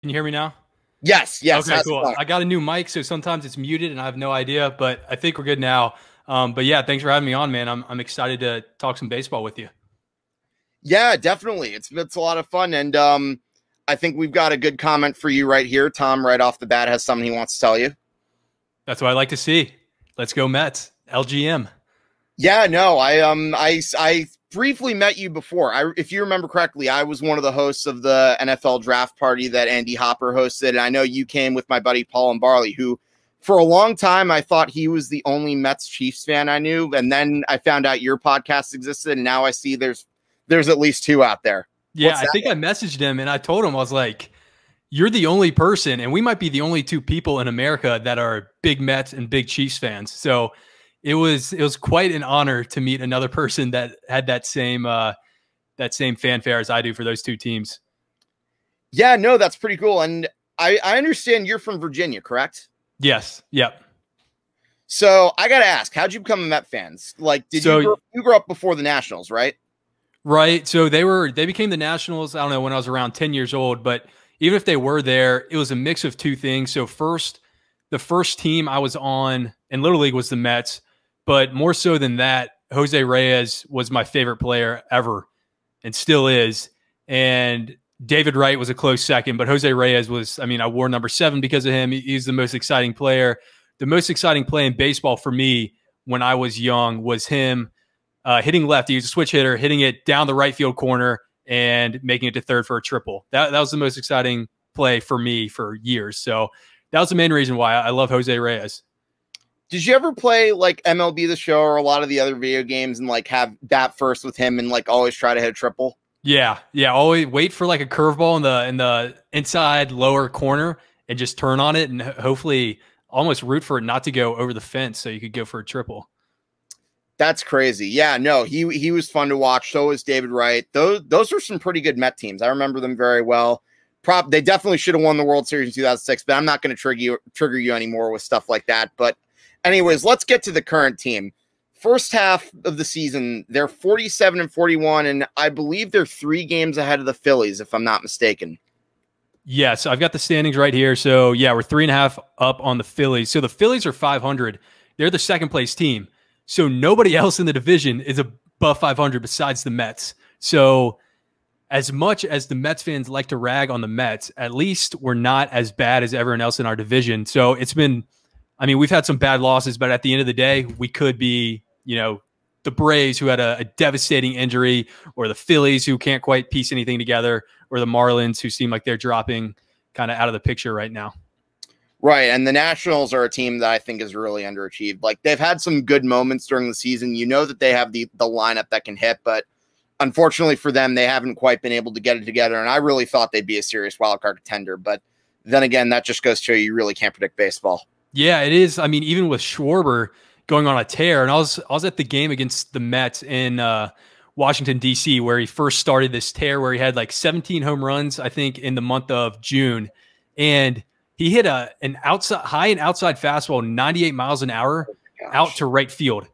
Can you hear me now? Yes, yes. Okay, cool. I got a new mic, so sometimes it's muted and I have no idea, but I think we're good now. But yeah, thanks for having me on, man. I'm excited to talk some baseball with you. Yeah, definitely. It's a lot of fun, and I think we've got a good comment for you right here. Tom, right off the bat, has something he wants to tell you. That's what I like to see. Let's go Mets. LGM. Yeah, no, I briefly met you before. If you remember correctly, I was one of the hosts of the NFL draft party that Andy Hopper hosted, and I know you came with my buddy Paul and Barley, who for a long time I thought he was the only Mets Chiefs fan I knew, and then I found out your podcast existed, and now I see there's at least two out there. Yeah, I think I messaged him and I told him, I was like, you're the only person, and we might be the only two people in America that are big Mets and big Chiefs fans. So it was quite an honor to meet another person that had that same fanfare as I do for those two teams. Yeah, no, that's pretty cool. And I understand you're from Virginia, correct? Yes. Yep. So I got to ask, how'd you become a Met fans? Like, you grew up before the Nationals, right? Right. So they became the Nationals, I don't know, when I was around 10 years old, but even if they were there, it was a mix of two things. So the first team I was on in Little League was the Mets, but more so than that, Jose Reyes was my favorite player ever and still is. And David Wright was a close second, but Jose Reyes was, I mean, I wore number 7 because of him. He's the most exciting player. The most exciting play in baseball for me when I was young was him hitting left. He was a switch hitter, hitting it down the right field corner and making it to third for a triple. That was the most exciting play for me for years. So that was the main reason why I love Jose Reyes. Did you ever play like MLB The Show or a lot of the other video games and like have bat first with him and like always try to hit a triple? Yeah. Always wait for like a curveball in the inside lower corner and just turn on it and hopefully almost root for it not to go over the fence so you could go for a triple. That's crazy. Yeah, no, he was fun to watch. So was David Wright. Those were some pretty good Met teams. I remember them very well. They definitely should have won the World Series in 2006, but I'm not going to trigger you anymore with stuff like that. But anyways, let's get to the current team. First half of the season, they're 47-41, and I believe they're 3 games ahead of the Phillies, if I'm not mistaken. Yes, I've got the standings right here. So yeah, we're 3.5 up on the Phillies. So the Phillies are 500. They're the second place team. So nobody else in the division is above 500 besides the Mets. So as much as the Mets fans like to rag on the Mets, at least we're not as bad as everyone else in our division. So it's been, I mean, we've had some bad losses, but at the end of the day, we could be, the Braves who had a devastating injury, or the Phillies who can't quite piece anything together, or the Marlins who seem like they're dropping kind of out of the picture right now. Right, and the Nationals are a team that I think is really underachieved. Like, they've had some good moments during the season. You know that they have the lineup that can hit, but unfortunately for them, they haven't quite been able to get it together, and I really thought they'd be a serious wildcard contender. But then again, that just goes to show you really can't predict baseball. Yeah, it is. I mean, even with Schwarber going on a tear, and I was at the game against the Mets in Washington, D.C., where he first started this tear where he had like 17 home runs, I think, in the month of June, and he hit an outside fastball, 98 miles an hour, out to right field.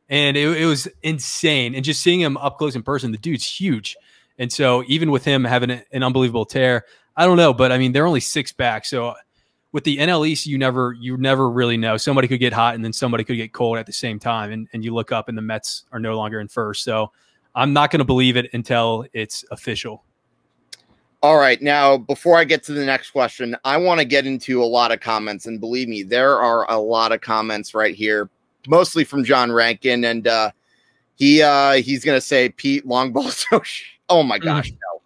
And it was insane. And just seeing him up close in person, the dude's huge. And so even with him having an unbelievable tear, I don't know. But, I mean, they're only 6 back. So with the NL East, you never really know. Somebody could get hot and then somebody could get cold at the same time. And you look up and the Mets are no longer in first. So I'm not going to believe it until it's official. All right. Now, before I get to the next question, I want to get into a lot of comments. And believe me, there are a lot of comments right here, mostly from John Rankin. And he's going to say, Pete, long ball. So, oh, my gosh. No.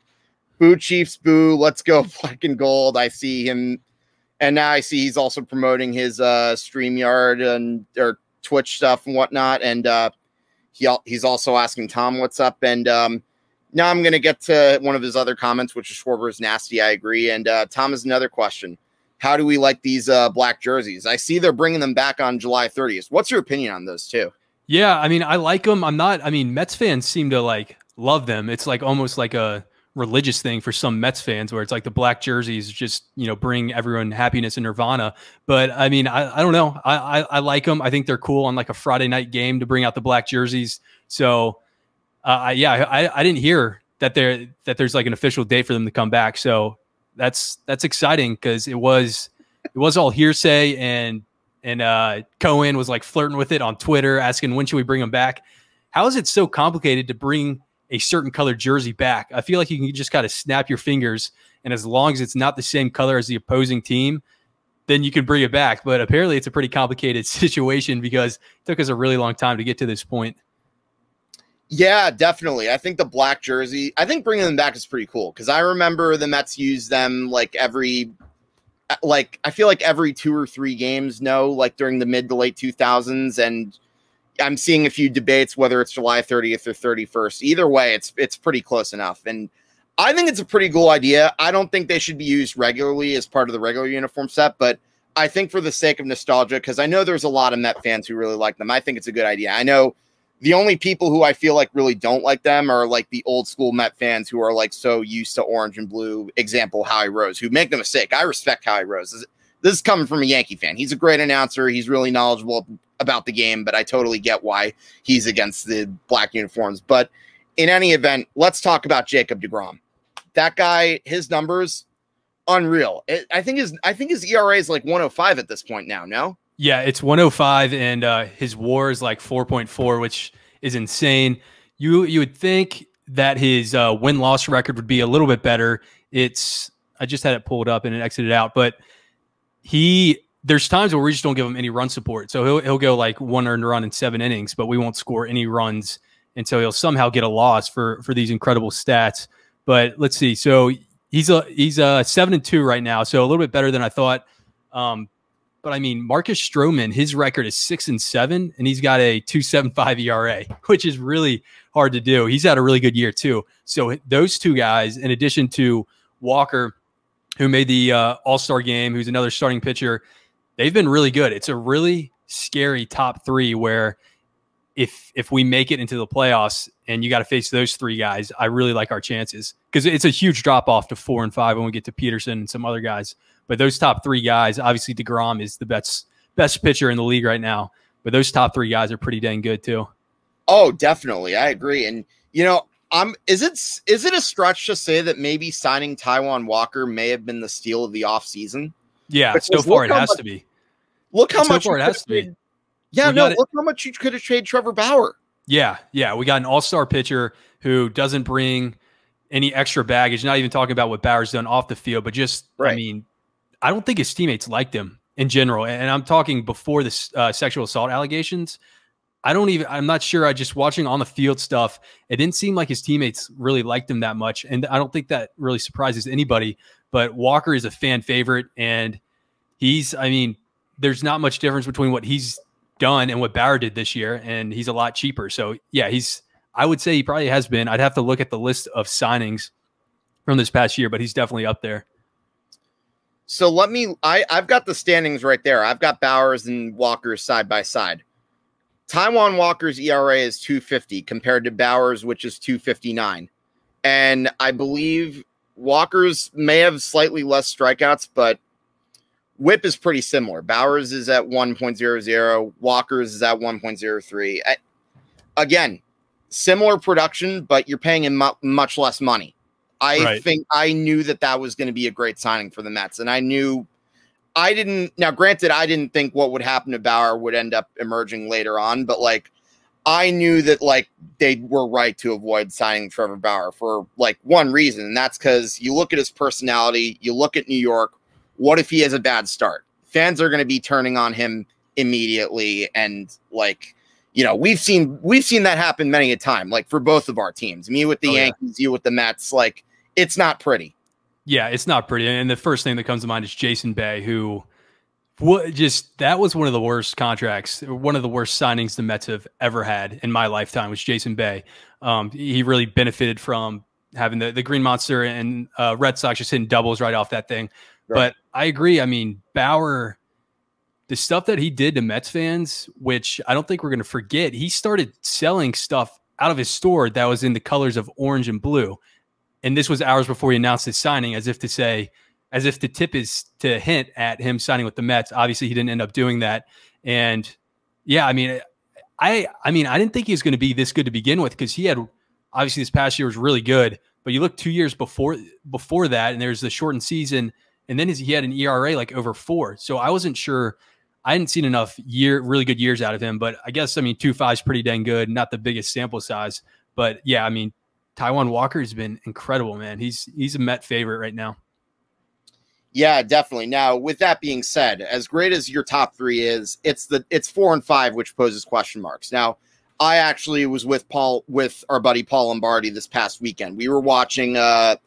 Boo, Chiefs, boo. Let's go black and gold. I see him. And now I see he's also promoting his StreamYard or Twitch stuff and whatnot. And he's also asking Tom what's up. And now I'm going to get to one of his other comments, which is Schwarber's nasty. I agree. And Tom has another question. How do we like these black jerseys? I see they're bringing them back on July 30th. What's your opinion on those two? Yeah, I mean, I like them. Mets fans seem to like love them. It's like almost like a religious thing for some Mets fans where it's like the black jerseys just, bring everyone happiness and nirvana. But I mean, I don't know. I like them. I think they're cool on like a Friday night game to bring out the black jerseys. So I didn't hear that there's like an official date for them to come back. So that's exciting because it was all hearsay, and Cohen was like flirting with it on Twitter, asking when should we bring him back. How is it so complicated to bring a certain color jersey back? I feel like you can just kind of snap your fingers, and as long as it's not the same color as the opposing team, then you can bring it back. But apparently it's a pretty complicated situation because it took us a really long time to get to this point. Yeah, definitely. I think the black jersey, I think bringing them back is pretty cool because I remember the Mets use them like I feel like every 2 or 3 games, like during the mid to late 2000s. And I'm seeing a few debates whether it's July 30th or 31st. Either way, it's pretty close enough. And I think it's a pretty cool idea. I don't think they should be used regularly as part of the regular uniform set, but I think for the sake of nostalgia, because I know there's a lot of Met fans who really like them, I think it's a good idea. I know the only people who I feel like really don't like them are like the old school Met fans who are like so used to orange and blue. Example, Howie Rose, who, make no mistake, I respect Howie Rose. This is coming from a Yankee fan. He's a great announcer. He's really knowledgeable about the game, but I totally get why he's against the black uniforms. But in any event, let's talk about Jacob deGrom. That guy, his numbers, unreal. I think his ERA is like 105 at this point now. No? Yeah, it's 105, and his WAR is like 4.4, which is insane. You would think that his win-loss record would be a little bit better. I just had it pulled up and it exited out, but there's times where we just don't give him any run support. So he'll go like 1 earned run in 7 innings, but we won't score any runs, and so he'll somehow get a loss for these incredible stats. But let's see. So he's 7-2 right now, so a little bit better than I thought. But I mean, Marcus Stroman, his record is 6-7, and he's got a 2.75 ERA, which is really hard to do. He's had a really good year too. So those two guys, in addition to Walker, who made the All-Star game, who's another starting pitcher, they've been really good. It's a really scary top 3 where if we make it into the playoffs and you got to face those 3 guys, I really like our chances because it's a huge drop off to 4 and 5 when we get to Peterson and some other guys. But those top 3 guys, obviously deGrom is the best pitcher in the league right now. But those top 3 guys are pretty dang good too. Oh, definitely, I agree. And is it a stretch to say that maybe signing Taijuan Walker may have been the steal of the offseason? Yeah, so far it has to be. Look how much it has to be. Yeah, look how much you could have traded Trevor Bauer. Yeah. We got an all-star pitcher who doesn't bring any extra baggage, not even talking about what Bauer's done off the field, but just, right. I mean, I don't think his teammates liked him in general. And I'm talking before the sexual assault allegations. I'm not sure. I just watching on the field stuff, it didn't seem like his teammates really liked him that much. And I don't think that really surprises anybody, but Walker is a fan favorite, and there's not much difference between what he's done and what Bauer did this year, and he's a lot cheaper. So yeah, I would say he probably has been. I'd have to look at the list of signings from this past year, but he's definitely up there. So I've got the standings right there. I've got Bauer's and Walker's side by side. Taijuan Walker's ERA is 2.50 compared to Bauer's, which is 2.59. And I believe Walker's may have slightly less strikeouts, but WHIP is pretty similar. Bauer's is at 1.00. Walker's is at 1.03. Again, similar production, but you're paying him much less money. I think I knew that was going to be a great signing for the Mets. And now granted, I didn't think what would happen to Bauer would end up emerging later on, but I knew that they were right to avoid signing Trevor Bauer for one reason. And that's because you look at his personality, you look at New York. What if he has a bad start? Fans are going to be turning on him immediately. And we've seen that happen many a time, for both of our teams, me with the Yankees, you with the Mets. It's not pretty. Yeah, it's not pretty. And the first thing that comes to mind is Jason Bay, who that was one of the worst contracts, one of the worst signings the Mets have ever had in my lifetime was Jason Bay. He really benefited from having the Green Monster and Red Sox just hitting doubles right off that thing. Right. But I agree. I mean, Bauer, the stuff that he did to Mets fans, which I don't think we're going to forget, he started selling stuff out of his store that was in the colors of orange and blue. And this was hours before he announced his signing, as if the tip is to hint at him signing with the Mets. Obviously, he didn't end up doing that. And yeah, I didn't think he was going to be this good to begin with, because he had, obviously this past year was really good, But you look 2 years before that, and there's the shortened season, and then he had an ERA like over 4. So I wasn't sure. I hadn't seen enough really good years out of him. But I guess, I mean, 2.5 is pretty dang good. Not the biggest sample size. But, yeah, I mean, Taijuan Walker has been incredible, man. He's a Met favorite right now. Yeah, definitely. Now, with that being said, as great as your top 3 is, it's 4 and 5, which poses question marks. Now, I actually was with our buddy Paul Lombardi this past weekend. We were watching, I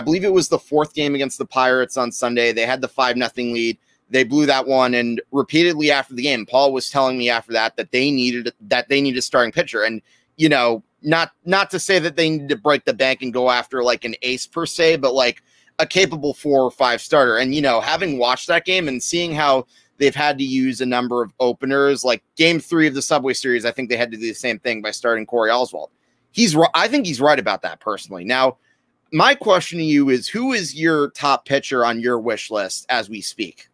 believe it was the 4th game against the Pirates on Sunday. They had the 5-0 lead. They blew that one, and repeatedly after the game, Paul was telling me after that they needed a starting pitcher. And, you know, not to say that they need to break the bank and go after like an ace per se, but like a capable 4 or 5 starter. And, you know, having watched that game and seeing how they've had to use a number of openers, like game 3 of the Subway Series, I think they had to do the same thing by starting Corey Oswalt. I think he's right about that personally. Now, my question to you is, who is your top pitcher on your wish list as we speak?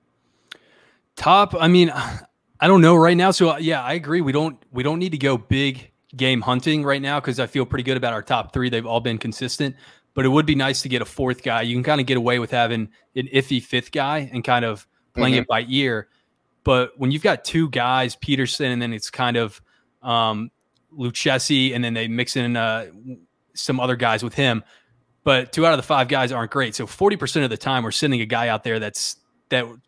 Top, I mean, I don't know right now. So yeah, I agree. We don't need to go big game hunting right now, because I feel pretty good about our top 3. They've all been consistent. But it would be nice to get a 4th guy. You can kind of get away with having an iffy 5th guy and kind of playing it by ear. But when you've got 2 guys, Peterson, and then it's kind of Lucchesi, and then they mix in some other guys with him. But 2 out of the 5 guys aren't great. So 40% of the time we're sending a guy out there that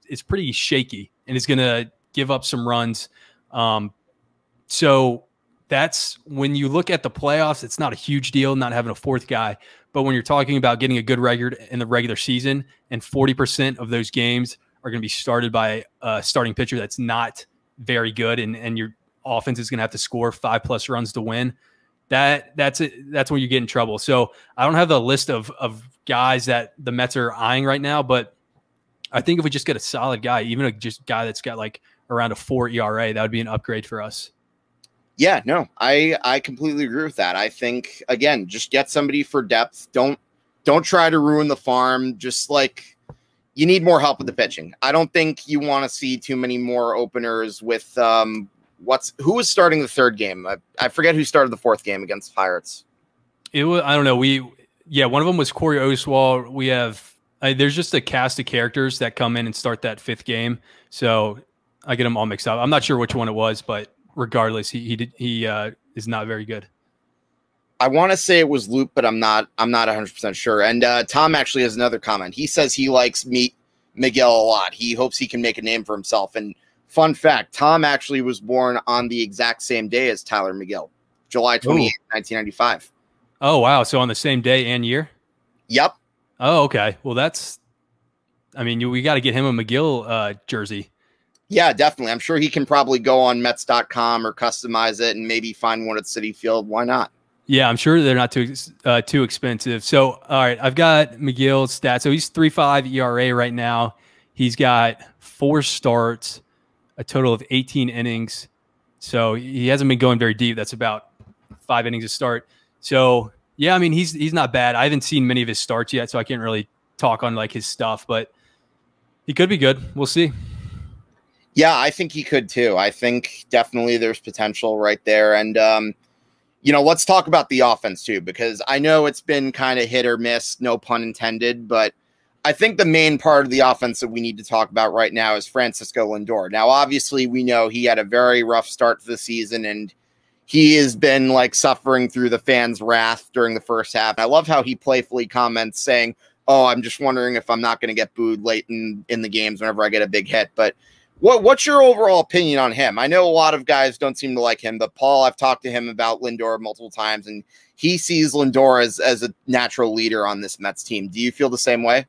is pretty shaky and is going to give up some runs. So that's when you look at the playoffs, it's not a huge deal not having a 4th guy. But when you're talking about getting a good record in the regular season, and 40% of those games are going to be started by a starting pitcher that's not very good, and your offense is going to have to score 5+ runs to win, that's when you get in trouble. So I don't have the list of guys that the Mets are eyeing right now, but I think if we just get a solid guy, even a just guy that's got like around a 4 ERA, that would be an upgrade for us. Yeah, no, I completely agree with that. I think, again, just get somebody for depth. Don't try to ruin the farm. Just like, you need more help with the pitching. I don't think you want to see too many more openers with who was starting the 3rd game? I forget who started the 4th game against Pirates. It was, I don't know. One of them was Corey Oswalt. We have there's just a cast of characters that come in and start that 5th game. So I get them all mixed up. I'm not sure which one it was, but regardless, he is not very good. I want to say it was Luke, but I'm not 100% sure. And Tom actually has another comment. He says he likes Miguel a lot. He hopes he can make a name for himself. And fun fact, Tom actually was born on the exact same day as Tyler Miguel, July 28th, 1995. Oh, wow. So on the same day and year? Yep. Oh, okay. Well, we got to get him a McGill jersey. Yeah, definitely. I'm sure he can probably go on Mets.com or customize it and maybe find one at Citi Field. Why not? Yeah, I'm sure they're not too expensive. So, all right, I've got McGill's stats. So he's 3.5 ERA right now. He's got 4 starts, a total of 18 innings. So he hasn't been going very deep. That's about 5 innings a start. So, yeah, I mean, he's not bad. I haven't seen many of his starts yet, so I can't really talk on like his stuff, but he could be good. We'll see. Yeah, I think he could too. I think definitely there's potential right there. And, let's talk about the offense too, because I know it's been kind of hit or miss, no pun intended, but I think the main part of the offense that we need to talk about right now is Francisco Lindor. Now, obviously, we know he had a very rough start to the season, and he has been like suffering through the fans' wrath during the first half. I love how he playfully comments saying, "Oh, I'm just wondering if I'm not going to get booed late in the games whenever I get a big hit." But what's your overall opinion on him? I know a lot of guys don't seem to like him, but Paul, I've talked to him about Lindor multiple times, and he sees Lindor as a natural leader on this Mets team. Do you feel the same way?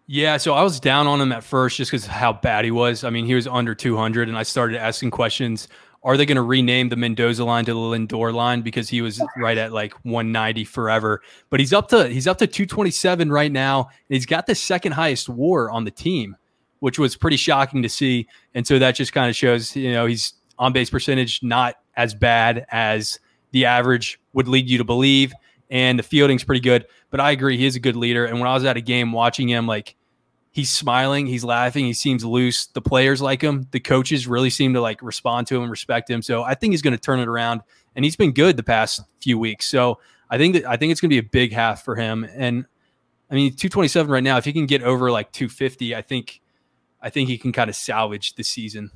Yeah, so I was down on him at first just because of how bad he was. I mean, he was under 200, and I started asking questions. Are they going to rename the Mendoza line to the Lindor line, because he was right at like 190 forever? But he's up to 227 right now, and he's got the 2nd highest WAR on the team, which was pretty shocking to see. And so that just kind of shows, he's on base percentage not as bad as the average would lead you to believe, and the fielding's pretty good. But I agree, he is a good leader. And when I was at a game watching him, like, he's smiling, he's laughing, he seems loose. The players like him. The coaches really seem to like respond to him and respect him. So I think he's going to turn it around, and he's been good the past few weeks. So I think it's going to be a big half for him. And I mean, 227 right now, if he can get over like 250, I think he can kind of salvage the season.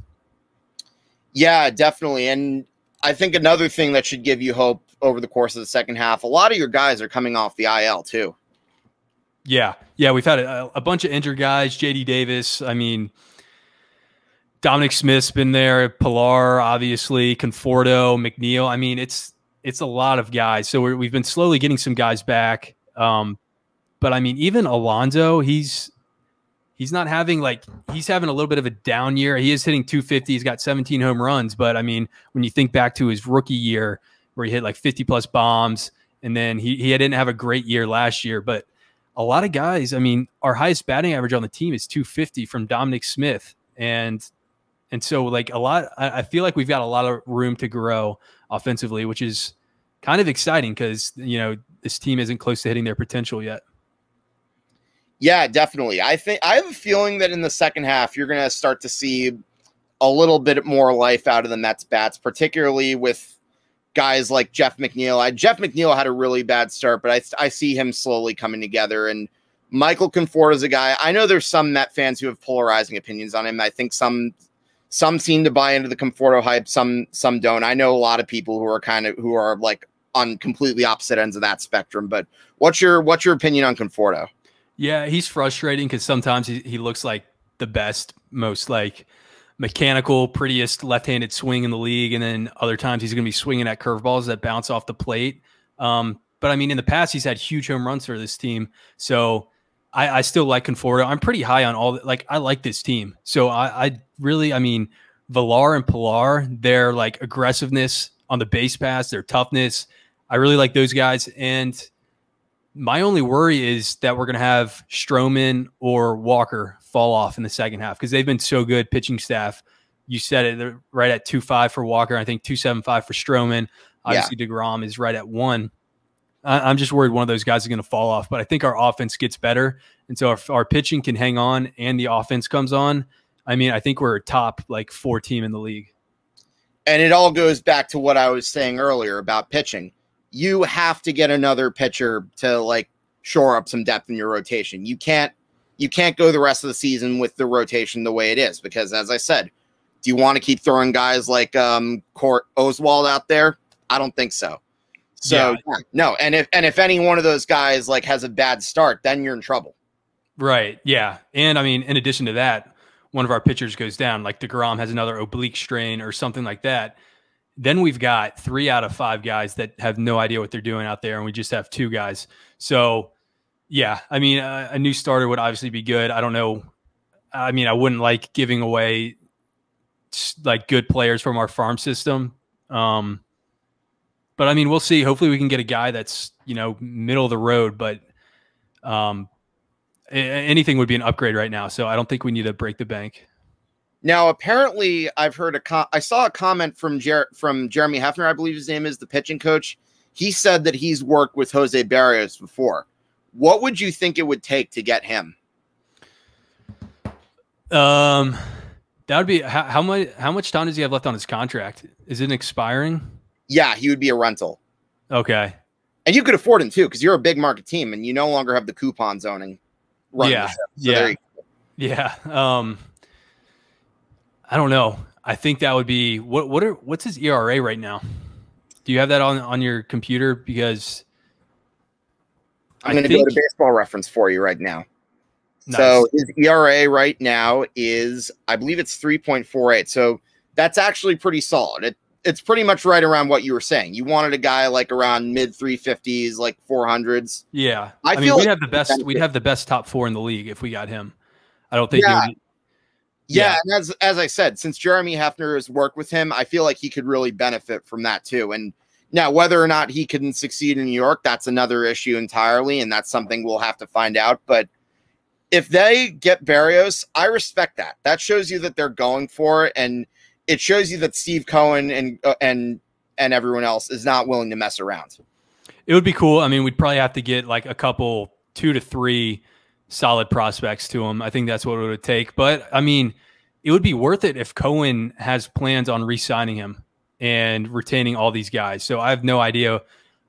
Yeah, definitely. And I think another thing that should give you hope over the course of the second half, a lot of your guys are coming off the IL too. Yeah. We've had a bunch of injured guys. JD Davis. I mean, Dominic Smith's been there. Pilar, obviously. Conforto, McNeil. I mean, it's a lot of guys. So we've been slowly getting some guys back. But I mean, even Alonso, he's not having he's having a little bit of a down year. He is hitting 250. He's got 17 home runs. But I mean, when you think back to his rookie year where he hit like 50 plus bombs, and then he didn't have a great year last year. But a lot of guys, I mean, our highest batting average on the team is 250 from Dominic Smith. And so I feel like we've got a lot of room to grow offensively, which is kind of exciting because, this team isn't close to hitting their potential yet. Yeah, definitely. I have a feeling that in the second half, you're going to start to see a little bit more life out of the Mets bats, particularly with guys like Jeff McNeil. Jeff McNeil had a really bad start, but I see him slowly coming together. And Michael Conforto is a guy. I know there's some Met fans who have polarizing opinions on him. I think some seem to buy into the Conforto hype. Some don't. I know a lot of people who are like on completely opposite ends of that spectrum. But what's your opinion on Conforto? Yeah, he's frustrating because sometimes he looks like the best, most like mechanical, prettiest left-handed swing in the league, and then other times he's going to be swinging at curveballs that bounce off the plate. But I mean, in the past, he's had huge home runs for this team, so I still like Conforto. I'm pretty high on all. I like this team, so I mean, Villar and Pilar, their like aggressiveness on the base pass, their toughness, I really like those guys. And my only worry is that we're going to have Stroman or Walker fall off in the second half because they've been so good pitching staff. You said it, they're right at 2.5 for Walker. I think 2.75 for Stroman. Obviously, DeGrom is right at 1. I'm just worried one of those guys is going to fall off. But I think our offense gets better. And so if our pitching can hang on and the offense comes on, I mean, I think we're a top 4 team in the league. And it all goes back to what I was saying earlier about pitching. You have to get another pitcher to shore up some depth in your rotation. You can't go the rest of the season with the rotation the way it is because, as I said, do you want to keep throwing guys like Court Oswald out there? I don't think so. So yeah, no, and if any one of those guys has a bad start, then you're in trouble. Right. Yeah, and I mean, in addition to that, one of our pitchers goes down, like DeGrom has another oblique strain or something like that. Then we've got 3 out of 5 guys that have no idea what they're doing out there, and we just have 2 guys. So, yeah, I mean, a new starter would obviously be good. I don't know. I mean, I wouldn't like giving away good players from our farm system. But I mean, we'll see. Hopefully we can get a guy that's, middle of the road, but anything would be an upgrade right now. So I don't think we need to break the bank. Now, apparently, I've heard I saw a comment from Jeremy Hefner, I believe his name is, the pitching coach. He said that he's worked with Jose Barrios before. What would you think it would take to get him? That would be how much time does he have left on his contract? Is it expiring? Yeah, he would be a rental. Okay, and you could afford him too because you're a big market team and you no longer have the coupon zoning. Yeah, yeah. I don't know. I think that would be what's his ERA right now? Do you have that on your computer? Because I'm going to go to Baseball Reference for you right now. Nice. So his ERA right now is, I believe it's 3.48. So that's actually pretty solid. It's pretty much right around what you were saying. You wanted a guy around mid 350s, 400s. Yeah, I mean, we'd have the best top 4 in the league if we got him. I don't think. Yeah. Yeah, and as I said, since Jeremy Hefner has worked with him, I feel like he could really benefit from that too. And now, whether or not he can succeed in New York, that's another issue entirely, and that's something we'll have to find out. But if they get Barrios, I respect that. That shows you that they're going for it, and it shows you that Steve Cohen and everyone else is not willing to mess around. It would be cool. I mean, we'd probably have to get a couple 2 to 3 solid prospects to him. I think that's what it would take. But I mean, it would be worth it if Cohen has plans on re-signing him and retaining all these guys. So I have no idea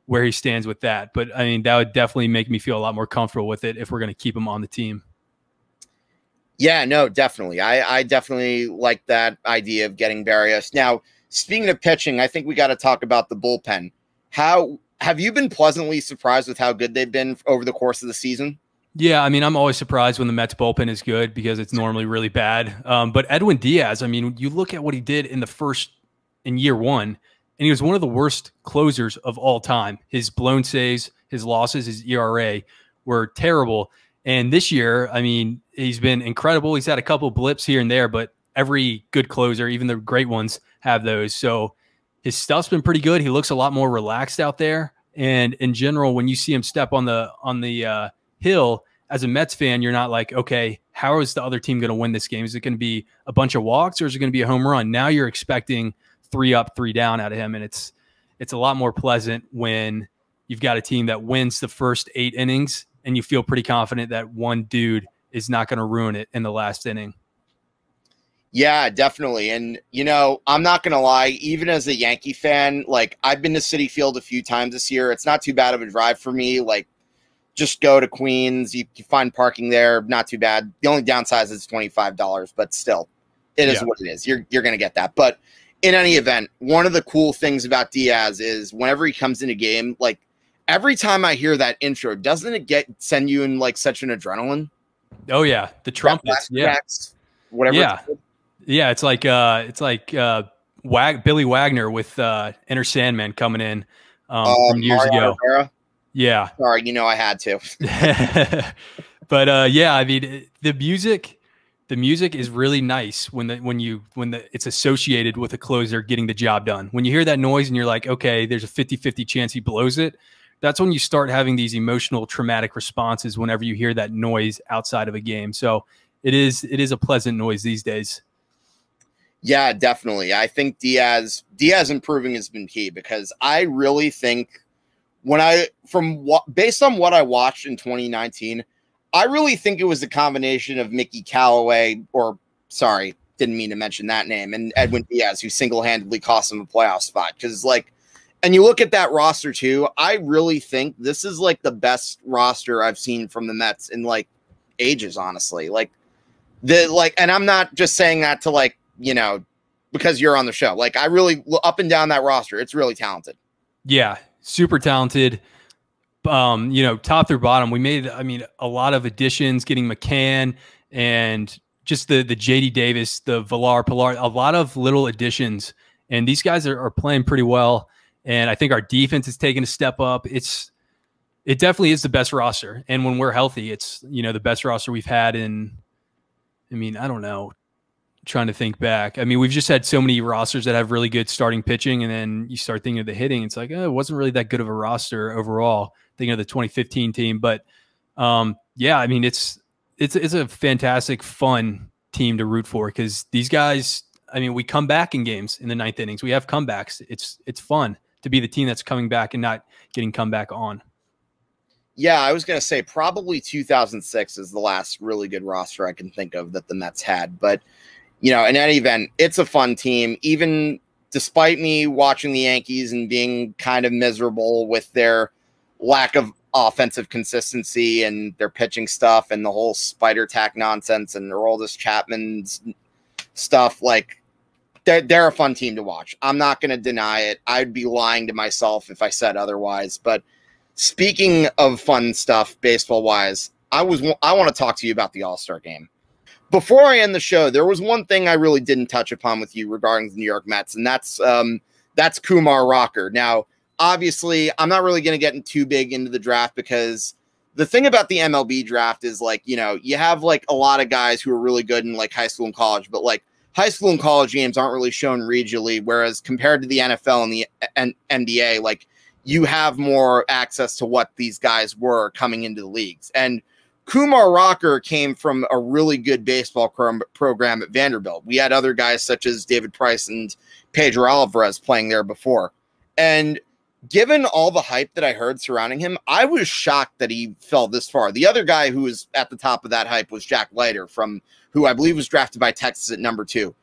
where he stands with that. But I mean, that would definitely make me feel a lot more comfortable with it if we're going to keep him on the team. Yeah, no, definitely. I definitely like that idea of getting Berrios. Now, speaking of pitching, I think we got to talk about the bullpen. How have you been pleasantly surprised with how good they've been over the course of the season? Yeah, I mean, I'm always surprised when the Mets bullpen is good because it's normally really bad. But Edwin Diaz, I mean, you look at what he did in year one, and he was one of the worst closers of all time. His blown saves, his losses, his ERA were terrible. And this year, I mean, he's been incredible. He's had a couple blips here and there, but every good closer, even the great ones, have those. So his stuff's been pretty good. He looks a lot more relaxed out there. And in general, when you see him step on the hill, as a Mets fan, you're not like, okay, how is the other team going to win this game? Is it going to be a bunch of walks or is it going to be a home run? Now you're expecting 3 up, 3 down out of him. And it's a lot more pleasant when you've got a team that wins the first 8 innings and you feel pretty confident that one dude is not going to ruin it in the last inning. Yeah, definitely. And, you know, I'm not going to lie, even as a Yankee fan, like I've been to Citi Field a few times this year. It's not too bad of a drive for me. Like, just go to Queens. You find parking there. Not too bad. The only downside is $25, but still, it is what it is. You're going to get that. But in any event, one of the cool things about Diaz is whenever he comes in a game, like every time I hear that intro, doesn't it send you in like such an adrenaline? Oh yeah, the trumpets. Whatever. Yeah, yeah. It's like Billy Wagner with Enter Sandman coming in from years ago. Rivera? Yeah. Sorry, you know I had to. But yeah, I mean the music is really nice when it's associated with a closer getting the job done. When you hear that noise and you're like, okay, there's a 50-50 chance he blows it. That's when you start having these emotional traumatic responses whenever you hear that noise outside of a game. So it is a pleasant noise these days. Yeah, definitely. I think Diaz improving has been key because I really think based on what I watched in 2019, I really think it was a combination of Mickey Callaway, didn't mean to mention that name, and Edwin Diaz, who single-handedly cost him a playoff spot. Because and you look at that roster too, I really think this is like the best roster I've seen from the Mets in like ages, honestly. And I'm not just saying that to because you're on the show. Like I really up and down that roster, it's really talented. Yeah. Super talented, top through bottom. We made, a lot of additions, getting McCann and just the JD Davis, the Pilar, a lot of little additions. And these guys are playing pretty well. And I think our defense is taking a step up. It definitely is the best roster. And when we're healthy, it's, the best roster we've had in, I don't know. Trying to think back. We've just had so many rosters that have really good starting pitching, and then you start thinking of the hitting. It's like, it wasn't really that good of a roster overall. Thinking of the 2015 team, but it's a fantastic, fun team to root for because these guys. We come back in games in the 9th innings. We have comebacks. It's fun to be the team that's coming back and not getting come back on. Yeah, I was going to say probably 2006 is the last really good roster I can think of that the Mets had, but. In any event, it's a fun team, even despite me watching the Yankees and being kind of miserable with their lack of offensive consistency and their pitching stuff and the whole spider tack nonsense and Aroldis Chapman's stuff. Like, they're a fun team to watch. I'm not going to deny it. I'd be lying to myself if I said otherwise. But speaking of fun stuff, baseball-wise, I want to talk to you about the All-Star game. Before I end the show, there was one thing I really didn't touch upon with you regarding the New York Mets, and that's Kumar Rocker. Now, obviously, I'm not really going to get too big into the draft because the thing about the MLB draft is you have a lot of guys who are really good in high school and college, but high school and college games aren't really shown regionally, whereas compared to the NFL and the NBA, you have more access to what these guys were coming into the leagues. And Kumar Rocker came from a really good baseball program at Vanderbilt. We had other guys such as David Price and Pedro Alvarez playing there before. And given all the hype that I heard surrounding him, I was shocked that he fell this far. The other guy who was at the top of that hype was Jack Leiter, who I believe was drafted by Texas at number 2.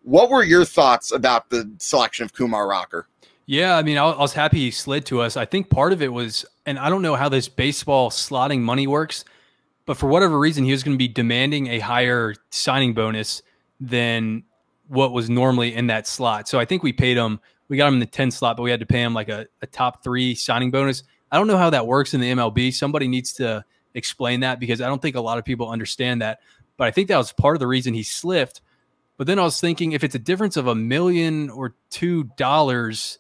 What were your thoughts about the selection of Kumar Rocker? Yeah, I mean, I was happy he slid to us. I think part of it was, and I don't know how this baseball slotting money works, but for whatever reason, he was going to be demanding a higher signing bonus than what was normally in that slot. So I think we paid him, we got him in the 10 slot, but we had to pay him like a top 3 signing bonus. I don't know how that works in the MLB. Somebody needs to explain that because I don't think a lot of people understand that. But I think that was part of the reason he slipped. But then I was thinking, if it's a difference of $1 million or $2,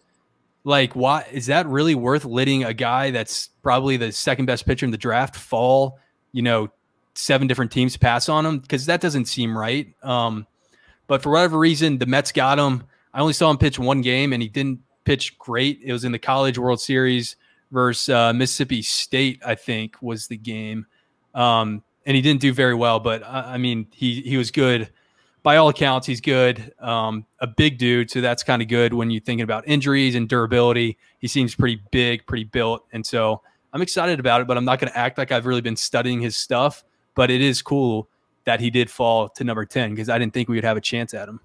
like, why is that really worth letting a guy that's probably the second best pitcher in the draft fall, 7 different teams pass on him? Because that doesn't seem right. But for whatever reason, the Mets got him. I only saw him pitch 1 game, and he didn't pitch great. It was in the College World Series versus Mississippi State, I think, was the game. And he didn't do very well, but I mean, he was good. By all accounts, he's good. A big dude, so that's kind of good when you're thinking about injuries and durability. He seems pretty big, pretty built, and so I'm excited about it, but I'm not going to act like I've really been studying his stuff. But it is cool that he did fall to number 10 because I didn't think we would have a chance at him.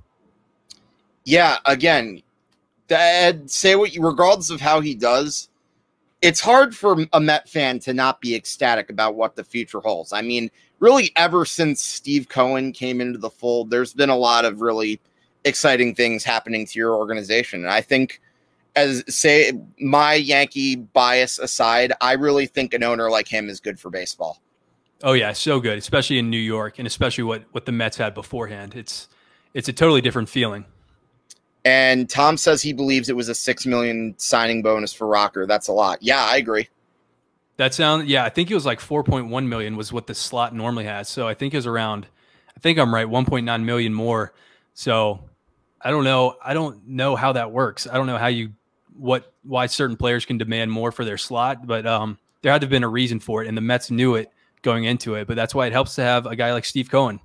Yeah, again, regardless of how he does, it's hard for a Met fan to not be ecstatic about what the future holds. I mean, really, ever since Steve Cohen came into the fold, there's been a lot of really exciting things happening to your organization. And I think, my Yankee bias aside, I really think an owner like him is good for baseball. Oh yeah, so good, especially in New York, and especially what the Mets had beforehand. It's a totally different feeling. And Tom says he believes it was a $6 million signing bonus for Rocker. That's a lot. Yeah, I agree. I think it was like 4.1 million was what the slot normally has. So I think it was around, I think I'm right, 1.9 million more. So I don't know. I don't know how that works. I don't know why certain players can demand more for their slot, but there had to have been a reason for it. And the Mets knew it going into it, but that's why it helps to have a guy like Steve Cohen.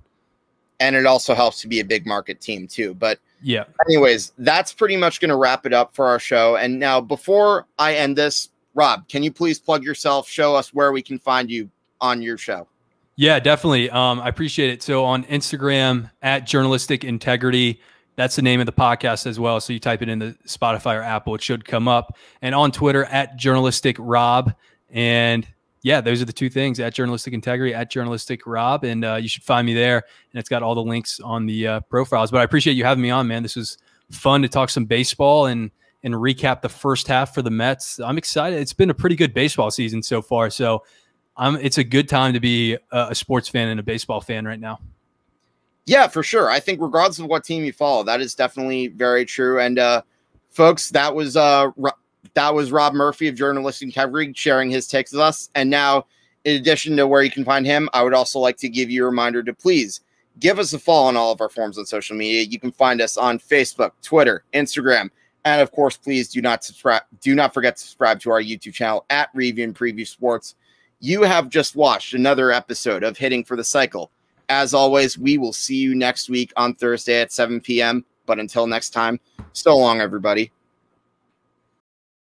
And it also helps to be a big market team too. But yeah, anyways, that's pretty much going to wrap it up for our show. And now before I end this, Rob, can you please plug yourself, show us where we can find you on your show? Yeah, definitely. I appreciate it. So on Instagram at Journalistic Integrity, that's the name of the podcast as well. So you type it in the Spotify or Apple, it should come up. And on Twitter at Journalistic Rob. And yeah, those are the 2 things, at Journalistic Integrity, at Journalistic Rob. And you should find me there. And it's got all the links on the profiles. But I appreciate you having me on, man. This was fun to talk some baseball and recap the first half for the Mets. I'm excited. It's been a pretty good baseball season so far. So it's a good time to be a sports fan and a baseball fan right now. Yeah, for sure. I think regardless of what team you follow, that is definitely very true. And folks, that was Rob Murphy of Journalistic Integrity sharing his takes with us. And now, in addition to where you can find him, I would also like to give you a reminder to please give us a follow on all of our forms on social media. You can find us on Facebook, Twitter, Instagram, and of course, please do not forget to subscribe to our YouTube channel at Review and Preview Sports. You have just watched another episode of Hitting for the Cycle. As always, we will see you next week on Thursday at 7 p.m. But until next time, so long, everybody.